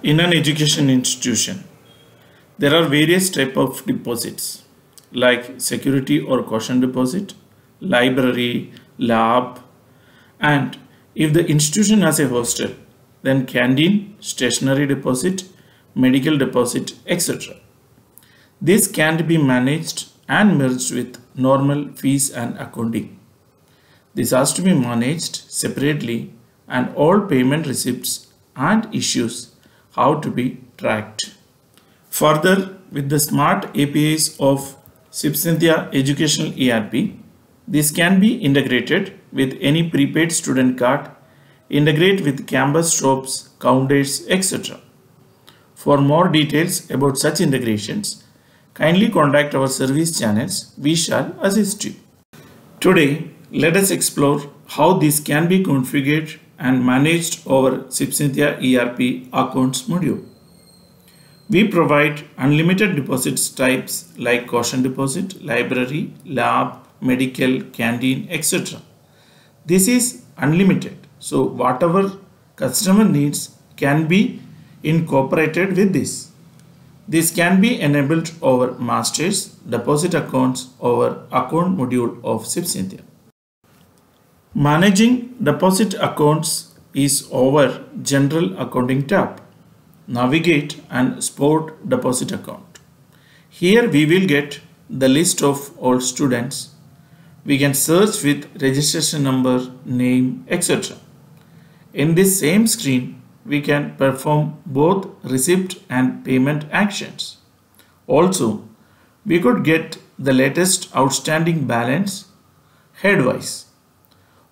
In an education institution, there are various types of deposits like security or caution deposit, library, lab, and if the institution has a hostel, then canteen, stationery deposit, medical deposit, etc. This can't be managed and merged with normal fees and accounting. This has to be managed separately and all payment receipts and issues have to be tracked. Further, with the smart APIs of SIP-Cynthia Educational ERP, this can be integrated with any prepaid student card, integrate with campus shops, counters, etc. For more details about such integrations, kindly contact our service channels. We shall assist you. Today, let us explore how this can be configured and managed over SIP-Cynthia ERP accounts module. We provide unlimited deposits types like caution deposit, library, lab, medical, canteen, etc. This is unlimited, so whatever customer needs can be incorporated with this. This can be enabled over masters deposit accounts over account module of SIP-Cynthia. Managing deposit accounts is over General Accounting tab. Navigate and Sport Deposit Account. Here we will get the list of all students. We can search with registration number, name, etc. In this same screen, we can perform both receipt and payment actions. Also, we could get the latest outstanding balance headwise.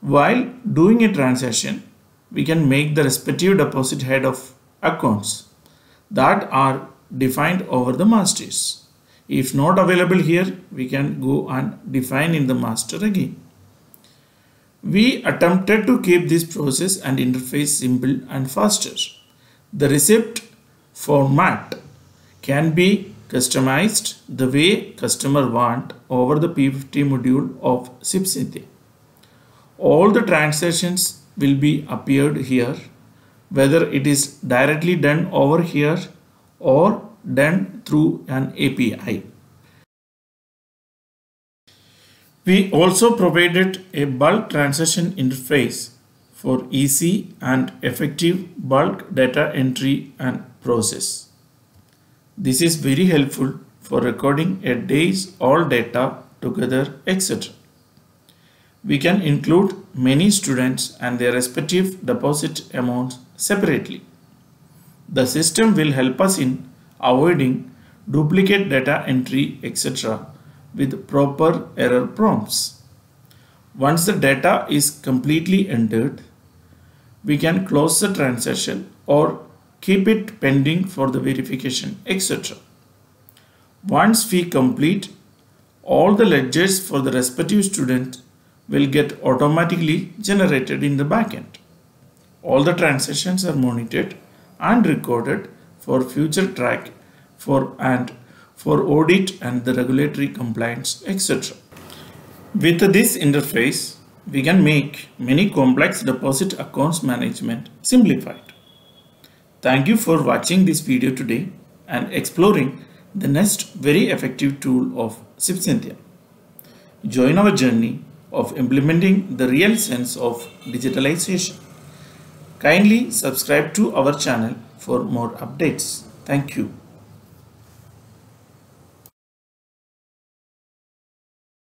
While doing a transaction, we can make the respective deposit head of accounts that are defined over the masters. If not available here, we can go and define in the master again. We attempted to keep this process and interface simple and faster. The receipt format can be customized the way customer want over the P50 module of SIP-Cynthia. All the transactions will be appeared here, whether it is directly done over here or done through an API. We also provided a bulk transaction interface for easy and effective bulk data entry and process. This is very helpful for recording a day's all data together, etc. We can include many students and their respective deposit amounts separately. The system will help us in avoiding duplicate data entry, etc. with proper error prompts. Once the data is completely entered, we can close the transaction or keep it pending for the verification, etc. Once we complete, all the ledgers for the respective student will get automatically generated in the backend. All the transactions are monitored and recorded for future track for audit and the regulatory compliance, etc. With this interface, we can make many complex deposit accounts management simplified. Thank you for watching this video today and exploring the next very effective tool of SIP-Cynthia. Join our journey of implementing the real sense of digitalization. Kindly subscribe to our channel for more updates. Thank you.